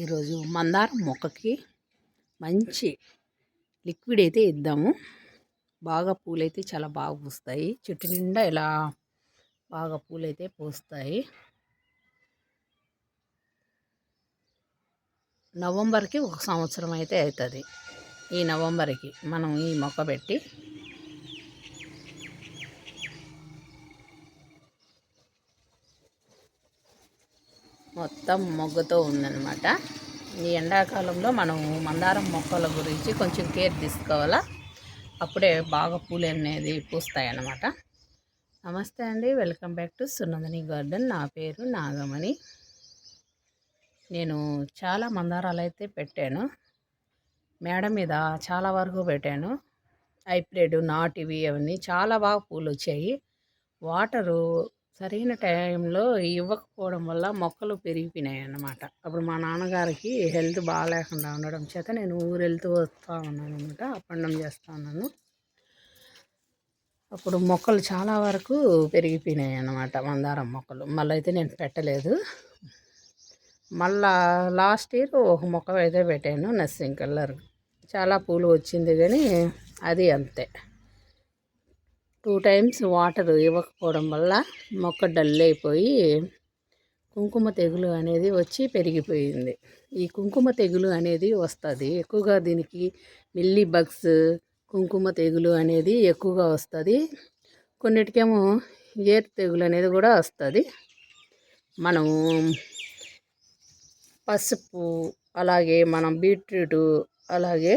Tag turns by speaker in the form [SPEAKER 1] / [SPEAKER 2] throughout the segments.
[SPEAKER 1] ఈరోజు మందారం మొక్కకి మంచి లిక్విడ్ అయితే ఇద్దాము. బాగా పూలైతే చాలా బాగా పూస్తాయి. చెట్టు నిండా ఇలా బాగా పూలైతే పూస్తాయి. నవంబర్కి 1 సంవత్సరం అయితే అవుతుంది. ఈ నవంబర్కి మనం ఈ మొక్క పెట్టి మొత్తం మొగ్గతో ఉందన్నమాట. ఈ ఎండాకాలంలో మనం మందారం మొక్కల గురించి కొంచెం కేర్ తీసుకోవాలా. అప్పుడే బాగా పూలు అనేది పూస్తాయి అన్నమాట. నమస్తే అండి, వెల్కమ్ బ్యాక్ టు సునందని గార్డెన్. నా పేరు నాగమణి. నేను చాలా మందారాలు అయితే పెట్టాను. మేడ మీద చాలా వరకు పెట్టాను. హైబ్రిడ్ నాటివి అవన్నీ చాలా బాగా పూలు వచ్చాయి. వాటరు సరైన టైంలో ఇవ్వకపోవడం వల్ల మొక్కలు పెరిగిపోయినాయి అన్నమాట. అప్పుడు మా నాన్నగారికి హెల్త్ బాగాలేకుండా ఉండడం చేత నేను ఊరు వెళ్తూ వస్తూ ఉన్నాను అనమాట. అప్ అండ్ డౌన్ చేస్తూ ఉన్నాను. అప్పుడు మొక్కలు చాలా వరకు పెరిగిపోయినాయి అన్నమాట, మందారం మొక్కలు. మళ్ళీ అయితే నేను పెట్టలేదు. మళ్ళా లాస్ట్ ఇయర్ ఒక మొక్క అయితే పెట్టాను, నర్సింగ్ కలర్. చాలా పూలు వచ్చింది, కానీ అది అంతే. 2 times వాటర్ ఇవ్వకపోవడం వల్ల మొక్క డల్ అయిపోయి కుంకుమ తెగులు అనేది వచ్చి పెరిగిపోయింది. ఈ కుంకుమ తెగులు అనేది వస్తుంది ఎక్కువగా. దీనికి మిల్లీ బగ్స్, కుంకుమ తెగులు అనేది ఎక్కువగా వస్తుంది. కొన్నిటికేమో ఏరు తెగులు అనేది కూడా వస్తుంది. మనము పసుపు, అలాగే మనం బీట్రూటు, అలాగే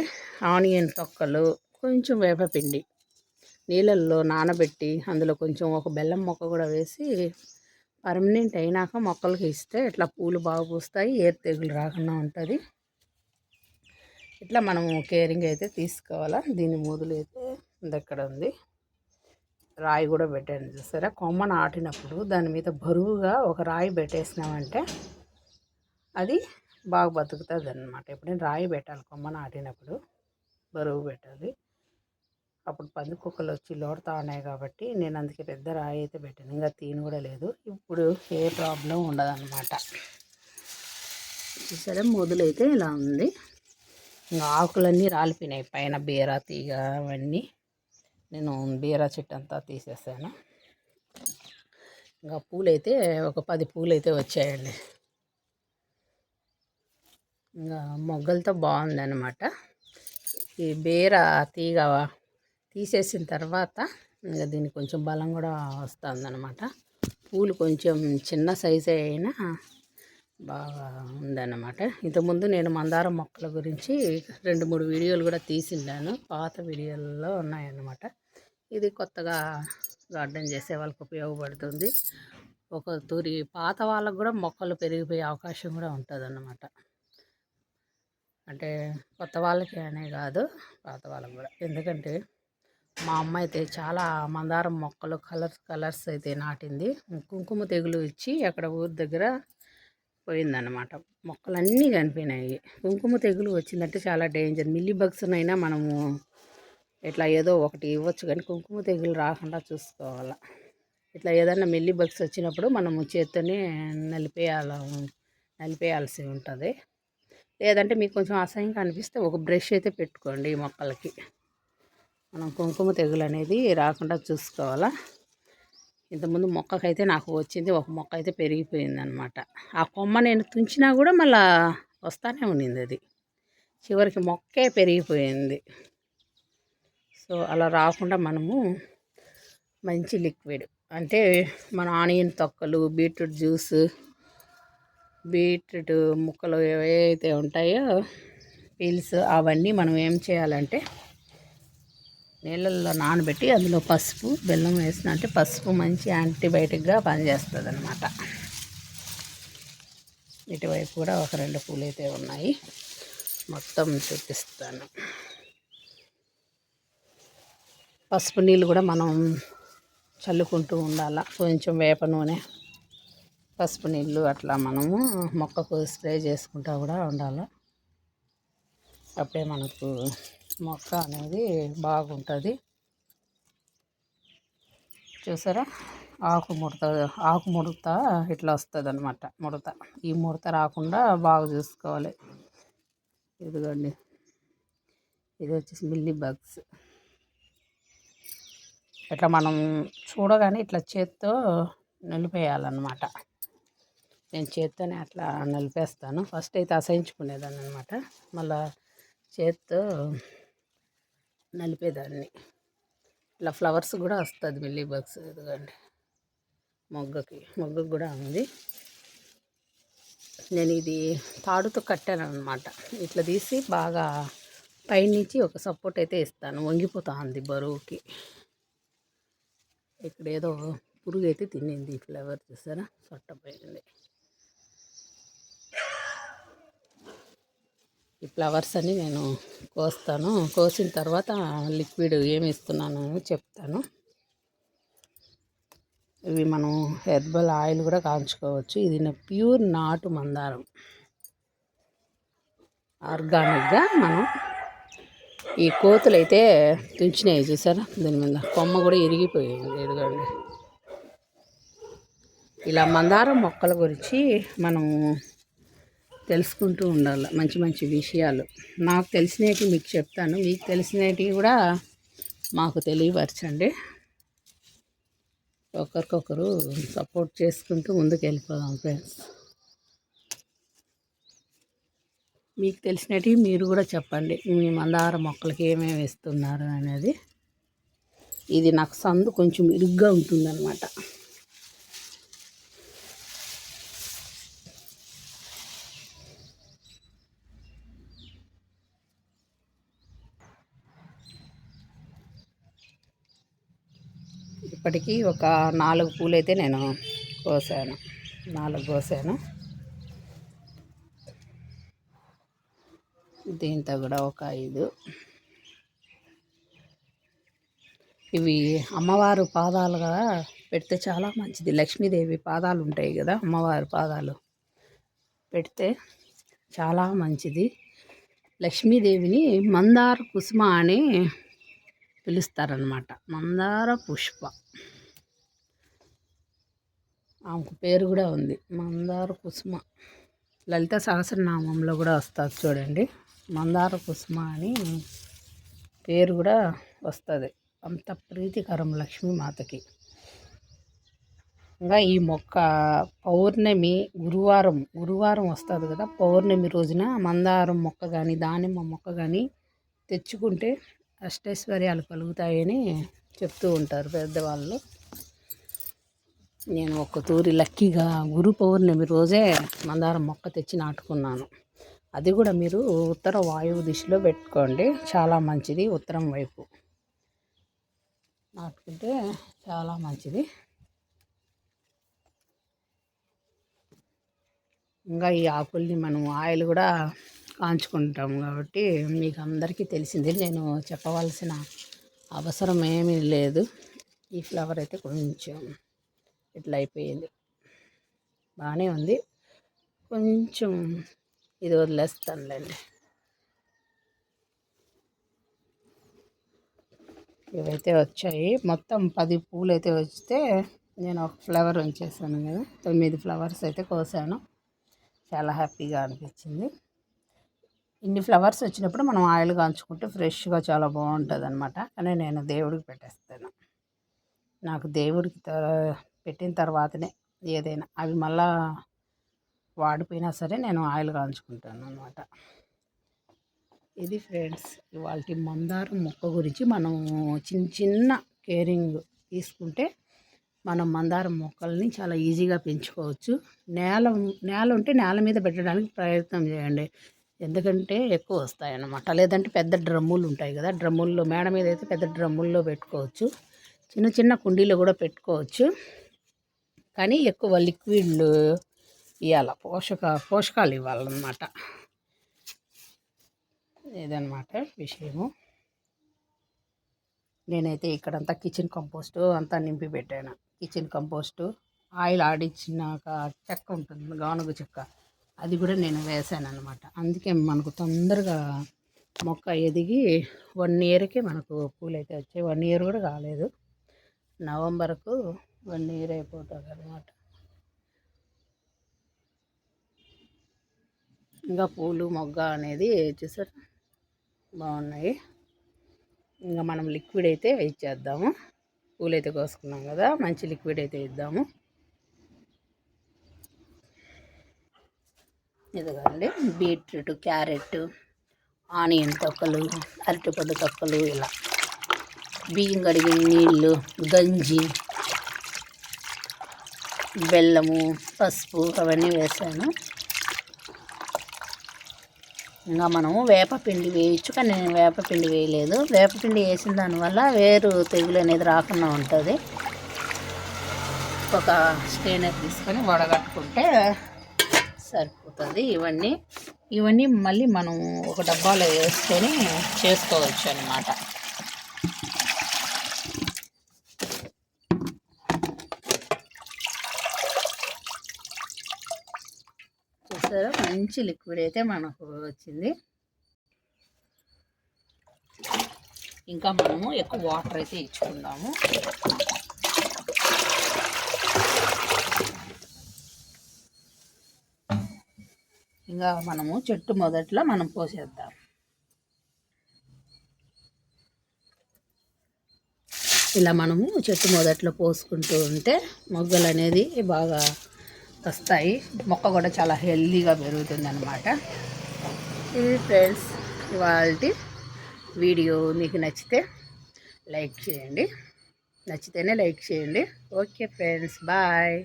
[SPEAKER 1] ఆనియన్ తొక్కలు, కొంచెం వేపపిండి నీళ్ళల్లో నానబెట్టి అందులో కొంచెం ఒక బెల్లం మొక్క కూడా వేసి పర్మనెంట్ అయినాక మొక్కలకి ఇస్తే ఇట్లా పూలు బాగా పూస్తాయి. ఏరు తెగులు రాకుండా ఉంటుంది. ఇట్లా మనము కేరింగ్ అయితే తీసుకోవాలా. దీని మొదలు అయితే దగ్గర ఉంది. రాయి కూడా పెట్టాను చూసారా. కొమ్మ నాటినప్పుడు దాని మీద బరువుగా ఒక రాయి పెట్టేసినామంటే అది బాగా బతుకుతుంది అన్నమాట. ఎప్పుడైనా రాయి పెట్టాలి కొమ్మ నాటినప్పుడు, బరువు పెట్టాలి. అప్పుడు పందికొక్కలు వచ్చి లోడుతూ ఉన్నాయి కాబట్టి నేను అందుకే పెద్ద రాయి అయితే పెట్టాను. ఇంకా తీను కూడా లేదు. ఇప్పుడు ఏ ప్రాబ్లం ఉండదన్నమాట. సరే, మొదలైతే ఇలా ఉంది. ఇంకా ఆకులన్నీ రాలిపోయినాయి పైన. బీరా తీగ అవన్నీ నేను బీరా చెట్టు అంతా తీసేసాను. ఇంకా పూలైతే ఒక 10 పూలైతే వచ్చాయండి. ఇంకా మొగ్గలతో బాగుందన్నమాట. ఈ బీరా తీగ తీసేసిన తర్వాత ఇంకా దీనికి కొంచెం బలం కూడా వస్తుందన్నమాట. పూలు కొంచెం చిన్న సైజే అయినా బాగా ఉందన్నమాట. ఇంతకుముందు నేను మందారం మొక్కల గురించి 2-3 వీడియోలు కూడా తీసిన్నాను. పాత వీడియోలలో ఉన్నాయన్నమాట. ఇది కొత్తగా గార్డెన్ చేసే వాళ్ళకి ఉపయోగపడుతుంది. ఒక తూరి పాత వాళ్ళకు కూడా మొక్కలు పెరిగిపోయే అవకాశం కూడా ఉంటుంది అన్నమాట. అంటే కొత్త వాళ్ళకి అనే కాదు, పాత వాళ్ళకి కూడా. ఎందుకంటే మా అమ్మ అయితే చాలా మందారం మొక్కలు కలర్స్ అయితే నాటింది. కుంకుమ తెగులు ఇచ్చి అక్కడ ఊరి దగ్గర పోయిందన్నమాట. మొక్కలన్నీ చనిపోయినాయి. కుంకుమ తెగులు వచ్చిందంటే చాలా డేంజర్. మిల్లీ బగ్స్ అయినా మనము ఇట్లా ఏదో ఒకటి ఇవ్వచ్చు, కానీ కుంకుమ తెగులు రాకుండా చూసుకోవాలి. ఇట్లా ఏదైనా మిల్లీ బగ్స్ వచ్చినప్పుడు మనము చేత్తోనే నలిపేయాల్సి ఉంటుంది. లేదంటే మీకు కొంచెం అసహ్యంగా అనిపిస్తే ఒక బ్రష్ అయితే పెట్టుకోండి ఈ మొక్కలకి. మనం కుంకుమ తెగులు అనేది రాకుండా చూసుకోవాలా. ఇంతకుముందు మొక్కకైతే నాకు వచ్చింది, ఒక మొక్క అయితే పెరిగిపోయిందనమాట. ఆ కొమ్మ నేను తుంచినా కూడా మళ్ళా వస్తానే ఉన్నింది. అది చివరికి మొక్కే పెరిగిపోయింది. సో అలా రాకుండా మనము మంచి లిక్విడ్, అంటే మన ఆనియన్ తొక్కలు, బీట్రూట్ జ్యూస్, బీట్రూట్ ముక్కలు ఏవైతే ఉంటాయో పీల్స్, అవన్నీ మనం ఏం చేయాలంటే నీళ్ళల్లో నానబెట్టి అందులో పసుపు, బెల్లం వేసిన, అంటే పసుపు మంచి యాంటీబయాటిక్గా పనిచేస్తుంది అన్నమాట. ఇటువైపు కూడా ఒక 2 పూలు అయితే ఉన్నాయి, మొత్తం చూపిస్తాను. పసుపు నీళ్ళు కూడా మనం చల్లుకుంటూ ఉండాలి. కొంచెం వేప నూనె, పసుపు నీళ్ళు అట్లా మనము మొక్కకు స్ప్రే చేసుకుంటూ కూడా ఉండాలి. అప్పుడే మనకు మొక్క అనేది బాగుంటుంది. చూసారా, ఆకు ముడత ఇట్లా వస్తుంది అనమాట. ఈ ముడత రాకుండా బాగా చూసుకోవాలి. ఇదిగోండి, ఇది వచ్చేసి మిల్లీ బగ్స్. ఇట్లా మనం చూడగానే ఇట్లా చేత్తో నలిపేయాలన్నమాట. నేను చేత్తోనే అట్లా నలిపేస్తాను. ఫస్ట్ అయితే అసహించుకునేదాన్ని అనమాట, మళ్ళా చేత్తో నలిపేదాన్ని. ఇట్లా ఫ్లవర్స్ కూడా వస్తుంది మిల్లీ బగ్స్. ఇదిగోండి, మొగ్గకు కూడా ఉంది. నేను ఇది తాడుతో కట్టాను అనమాట. ఇట్లా తీసి బాగా పైనుంచి ఒక సపోర్ట్ అయితే ఇస్తాను, వంగిపోతుంది బరువుకి. ఇక్కడ ఏదో పురుగు అయితే తినింది ఈ ఫ్లవర్, చూసారా, సొట్టపోయింది. ఈ ఫ్లవర్స్ అన్ని నేను కోస్తాను. కోసిన తర్వాత లిక్విడ్ ఏమి ఇస్తున్నాను చెప్తాను. ఇవి మనం హెర్బల్ ఆయిల్ కూడా కాంచుకోవచ్చు. ఇది ప్యూర్ నాటు మందారం, ఆర్గానిక్గా. మనం ఈ కోతులు అయితే తుంచినాయి చూసారా, దీని మీద కొమ్మ కూడా ఇరిగిపోయింది. ఎదుగండి, ఇలా మందారం మొక్కల గురించి మనం తెలుసుకుంటూ ఉండాలి, మంచి మంచి విషయాలు. నాకు తెలిసినవి మీకు చెప్తాను, మీకు తెలిసినవి కూడా మాకు తెలియపరచండి. ఒకరికొకరు సపోర్ట్ చేసుకుంటూ ముందుకు వెళ్ళిపోదాం ఫ్రెండ్స్. మీకు తెలిసినవి మీరు కూడా చెప్పండి, మీ మందార మొక్కలకి ఏమేమి ఇస్తున్నారు అనేది. ఇది నాకు సందు కొంచెం ఇరుగ్గా ఉంటుందన్నమాట. ఇప్పటికీ ఒక 4 పూలైతే నేను కోసాను. 4 కోసాను. దీంతో కూడా ఒక 5. ఇవి అమ్మవారు పాదాలుగా పెడితే చాలా మంచిది. లక్ష్మీదేవి పాదాలు ఉంటాయి కదా, అమ్మవారి పాదాలు పెడితే చాలా మంచిది. లక్ష్మీదేవిని మందార కుసుమ అని పిలుస్తారనమాట. మందార పుష్ప, ఆమెకు పేరు కూడా ఉంది, మందార కుసుమ. లలిత సహస్రనామంలో కూడా వస్తుంది చూడండి, మందార కుసుమ అని పేరు కూడా వస్తుంది. అంత ప్రీతికరం లక్ష్మీమాతకి. ఇంకా ఈ మొక్క పౌర్ణమి గురువారం వస్తుంది కదా, పౌర్ణమి రోజున మందారం మొక్క కానీ దానిమ్మ మొక్క కానీ తెచ్చుకుంటే అష్టైశ్వర్యాలు కలుగుతాయని చెప్తూ ఉంటారు పెద్దవాళ్ళు. నేను ఒక తూరి లక్కీగా గురు పౌర్ణమి రోజే మందారం మొక్క తెచ్చి నాటుకున్నాను. అది కూడా మీరు ఉత్తర వాయువు దిశలో పెట్టుకోండి, చాలా మంచిది. ఉత్తరం వైపు నాటుకుంటే చాలా మంచిది. ఇంకా ఈ ఆకుల్ని మనం ఆయిల్ కూడా కాంచుకుంటాం కాబట్టి మీకు అందరికీ తెలిసింది, నేను చెప్పవలసిన అవసరం ఏమీ లేదు. ఈ ఫ్లవర్ అయితే కొంచెం ఇట్లా అయిపోయింది, బాగానే ఉంది. కొంచెం ఇది వదిలేస్తానులేండి. ఇవైతే వచ్చాయి, మొత్తం 10 పూలు అయితే వస్తే నేను ఒక ఫ్లవర్ ఉంచేసాను కదా, 9 ఫ్లవర్స్ అయితే కోసాను. చాలా హ్యాపీగా అనిపించింది. ఇన్ని ఫ్లవర్స్ వచ్చినప్పుడు మనం ఆయిల్ కాంచుకుంటే ఫ్రెష్గా చాలా బాగుంటుంది అనమాట. కానీ నేను దేవుడికి పెట్టేస్తాను. నాకు దేవుడికి పెట్టిన తర్వాతనే ఏదైనా, అవి మళ్ళా వాడిపోయినా సరే నేను ఆయిల్ కాంచుకుంటాను అనమాట. ఇది ఫ్రెండ్స్ ఇవాళ మందారం మొక్క గురించి. మనం చిన్న కేరింగ్ తీసుకుంటే మనం మందారం మొక్కల్ని చాలా ఈజీగా పెంచుకోవచ్చు. నేల ఉంటే నేల మీద పెట్టడానికి ప్రయత్నం చేయండి, ఎందుకంటే ఎక్కువ వస్తాయన్నమాట. లేదంటే పెద్ద డ్రమ్ములు ఉంటాయి కదా, డ్రమ్ముల్లో మేడ మీద అయితే పెద్ద డ్రమ్ముల్లో పెట్టుకోవచ్చు, చిన్న చిన్న కుండీలో కూడా పెట్టుకోవచ్చు. కానీ ఎక్కువ లిక్విడ్లు ఇవ్వాలి, పోషకాలు ఇవ్వాలన్నమాట. ఇదన్నమాట విషయము. నేనైతే ఇక్కడంతా కిచెన్ కంపోస్టు అంతా నింపి పెట్టాను. కిచెన్ కంపోస్టు, ఆయిల్ ఆడించినాక చెక్క ఉంటుంది, గానుగ చెక్క, అది కూడా నేను వేసాను అనమాట. అందుకే మనకు తొందరగా మొక్క ఎదిగి 1 ఇయర్కే మనకు పూలు అయితే వచ్చాయి. 1 ఇయర్ కూడా కాలేదు, నవంబర్కు 1 ఇయర్ అయిపోతుంది అనమాట. ఇంకా పూలు మొగ్గ అనేది చూసారు బాగున్నాయి. ఇంకా మనం లిక్విడ్ అయితే ఇచ్చేద్దాము. పూలు అయితే కోసుకున్నాం కదా, మంచి లిక్విడ్ అయితే ఇద్దాము. ఇదిగోండి బీట్రూట్, క్యారెట్, ఆనియన్ తొక్కలు, అరటిపండు తొక్కలు, ఇలా బియ్యం కడిగిన నీళ్ళు, గంజి, బెల్లము, పసుపు అవన్నీ వేసాను. ఇంకా మనము వేపపిండి వేయచ్చు, కానీ నేను వేపపిండి వేయలేదు. వేపపిండి వేసిన దానివల్ల వేరు తెగులు అనేది రాకుండా ఉంటుంది. ఒక స్టెయినర్ తీసుకొని వడగట్టుకుంటే సరిపోతుంది. ఇవన్నీ మళ్ళీ మనం ఒక డబ్బాలో వేసుకొని చేసుకోవచ్చు అన్నమాట. చూసారా మంచి లిక్విడ్ అయితే మనకు వచ్చింది. ఇంకా మనము ఎక్కువ వాటర్ అయితే ఇచ్చుకుందాము. ఇంకా మనము చెట్టు మొదట్లో మనం పోసేద్దాం. ఇలా మనము చెట్టు మొదట్లో పోసుకుంటూ ఉంటే మొగ్గలు అనేది బాగా వస్తాయి. మొక్క కూడా చాలా హెల్దీగా పెరుగుతుంది అన్నమాట. ఇది ఫ్రెండ్స్ ఇవాల్టి వీడియో. మీకు నచ్చితే లైక్ చేయండి. నచ్చితేనే లైక్ చేయండి. Okay friends, bye.